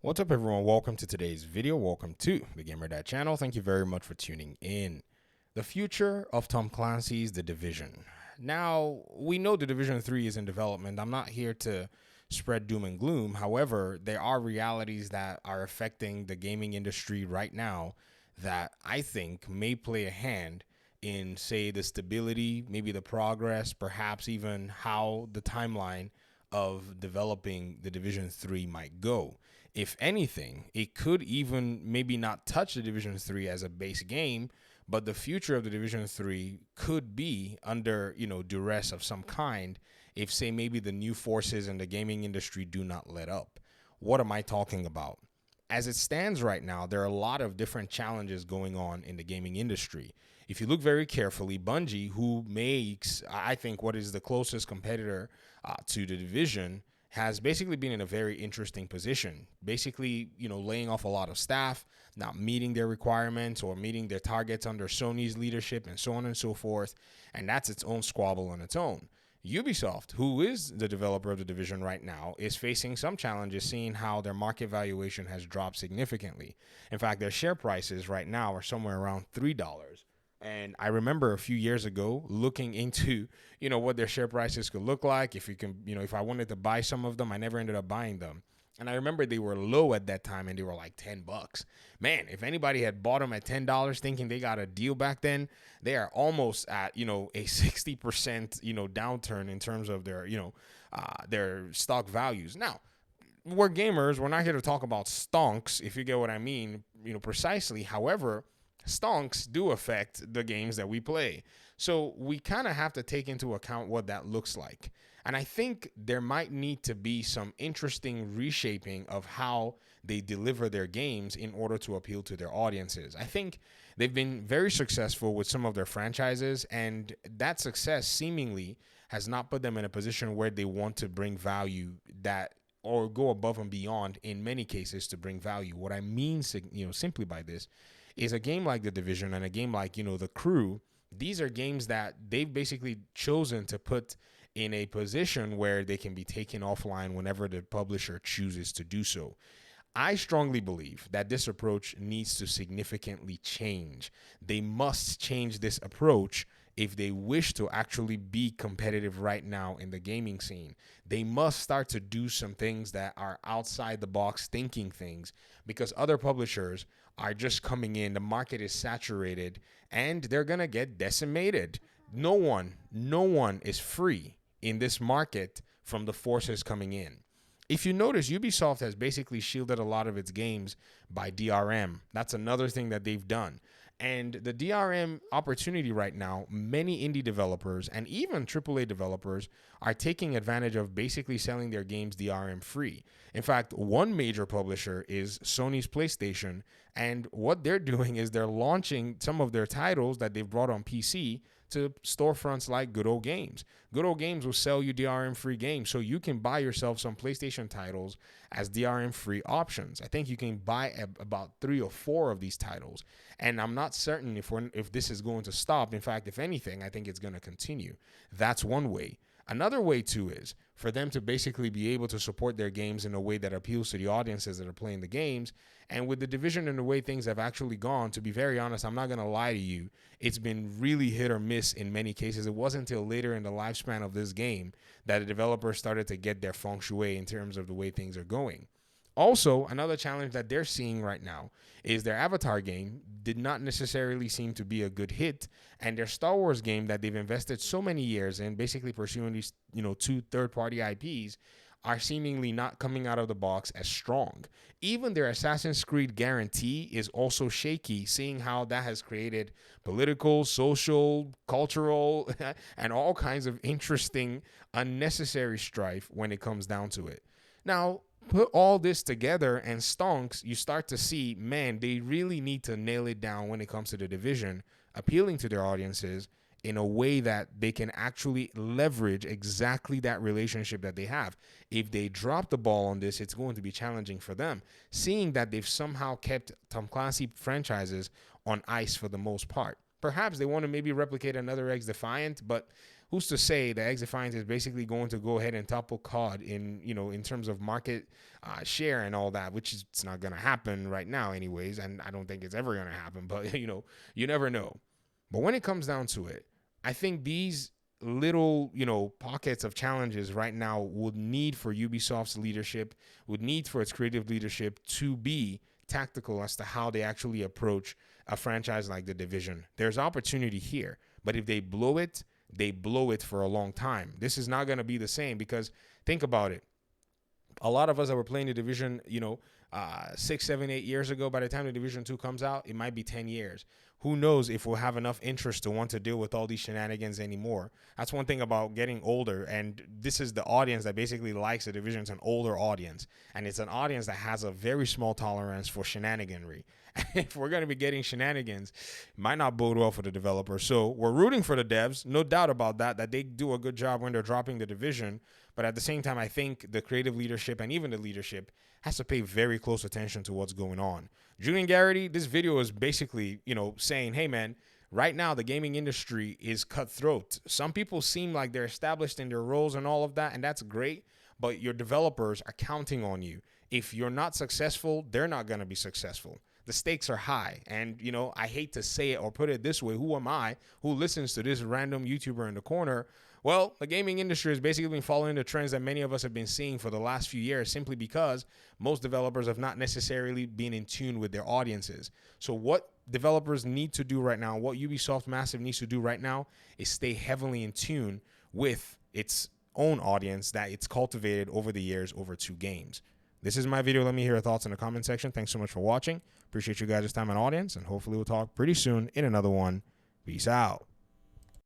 What's up, everyone? Welcome to today's video. Welcome to the Gamer Dad channel. Thank you very much for tuning in. The future of Tom Clancy's The Division. Now, we know The Division 3 is in development. I'm not here to spread doom and gloom. However, there are realities that are affecting the gaming industry right now that I think may play a hand in, say, the stability, maybe the progress, perhaps even how the timeline of developing The Division 3 might go. If anything, it could even maybe not touch the Division 3 as a base game, but the future of the Division 3 could be under, duress of some kind if, say, maybe the new forces in the gaming industry do not let up. What am I talking about? As it stands right now, there are a lot of different challenges going on in the gaming industry. If you look very carefully, Bungie, who makes, I think, what is the closest competitor to the Division, has basically been in a very interesting position. Basically, laying off a lot of staff, not meeting their requirements or meeting their targets under Sony's leadership, and so on and so forth. And that's its own squabble on its own. Ubisoft, who is the developer of the Division right now, is facing some challenges, seeing how their market valuation has dropped significantly. In fact, their share prices right now are somewhere around $3. And I remember a few years ago looking into, what their share prices could look like. If you can, if I wanted to buy some of them, I never ended up buying them. And I remember they were low at that time and they were like $10. Man, if anybody had bought them at $10 thinking they got a deal back then, they are almost at, a 60%, downturn in terms of their stock values. Now, we're gamers. We're not here to talk about stonks, if you get what I mean, precisely. However, stonks do affect the games that we play. So we kind of have to take into account what that looks like. And I think there might need to be some interesting reshaping of how they deliver their games in order to appeal to their audiences. I think they've been very successful with some of their franchises, and that success seemingly has not put them in a position where they want to bring value that or go above and beyond in many cases to bring value. What I mean, simply by this is a game like The Division and a game like, The Crew. These are games that they've basically chosen to put in a position where they can be taken offline whenever the publisher chooses to do so. I strongly believe that this approach needs to significantly change. They must change this approach if they wish to actually be competitive right now in the gaming scene. They must start to do some things that are outside the box thinking things, because other publishers are just coming in. The market is saturated and they're going to get decimated. No one is free in this market from the forces coming in. If you notice, Ubisoft has basically shielded a lot of its games by DRM. That's another thing that they've done. And the DRM opportunity right now, many indie developers and even AAA developers are taking advantage of basically selling their games DRM free. In fact, one major publisher is Sony's PlayStation, and what they're doing is they're launching some of their titles that they've brought on PC to storefronts like Good Old Games. Good Old Games will sell you DRM free games, so you can buy yourself some PlayStation titles as DRM free options. I think you can buy about 3 or 4 of these titles, and I'm not certain if this is going to stop. In fact, if anything, I think it's going to continue. That's one way. Another way too is for them to basically be able to support their games in a way that appeals to the audiences that are playing the games. And with the Division and the way things have actually gone, to be very honest, I'm not going to lie to you, it's been really hit or miss in many cases. It wasn't until later in the lifespan of this game that the developers started to get their feng shui in terms of the way things are going. Also, another challenge that they're seeing right now is their Avatar game did not necessarily seem to be a good hit, and their Star Wars game that they've invested so many years in, basically pursuing these, 2 third-party IPs, are seemingly not coming out of the box as strong. Even their Assassin's Creed guarantee is also shaky, seeing how that has created political, social, cultural, and all kinds of interesting, unnecessary strife when it comes down to it. Now, put all this together and stonks, you start to see, man, they really need to nail it down when it comes to the Division, appealing to their audiences in a way that they can actually leverage exactly that relationship that they have. If they drop the ball on this, it's going to be challenging for them, seeing that they've somehow kept Tom Clancy franchises on ice for the most part. Perhaps they want to maybe replicate another X Defiant, but who's to say that XDefiant is basically going to go ahead and topple COD in, in terms of market share and all that, which is it's not going to happen right now anyways, and I don't think it's ever going to happen, but you never know. But when it comes down to it, I think these little, pockets of challenges right now would need for Ubisoft's leadership, would need for its creative leadership to be tactical as to how they actually approach a franchise like The Division. There's opportunity here, but if they blow it for a long time. This is not going to be the same, because think about it. A lot of us that were playing The Division, 6, 7, 8 years ago, by the time The Division 2 comes out, it might be 10 years. Who knows if we'll have enough interest to want to deal with all these shenanigans anymore. That's one thing about getting older, and this is the audience that basically likes The Division. It's an older audience, and it's an audience that has a very small tolerance for shenaniganry. If we're going to be getting shenanigans, it might not bode well for the developers. So we're rooting for the devs, no doubt about that they do a good job when they're dropping The Division. But at the same time, I think the creative leadership and even the leadership has to pay very close attention to what's going on. Julian Garrity, this video is basically, saying, hey, man, right now the gaming industry is cutthroat. Some people seem like they're established in their roles and all of that, and that's great, but your developers are counting on you. If you're not successful, they're not going to be successful. The stakes are high, and, I hate to say it or put it this way, who am I who listens to this random YouTuber in the corner? Well, the gaming industry has basically been following the trends that many of us have been seeing for the last few years, simply because most developers have not necessarily been in tune with their audiences. So what developers need to do right now, what Ubisoft Massive needs to do right now, is stay heavily in tune with its own audience that it's cultivated over the years over 2 games. This is my video. Let me hear your thoughts in the comment section. Thanks so much for watching. Appreciate you guys' time and audience, and hopefully we'll talk pretty soon in another one. Peace out.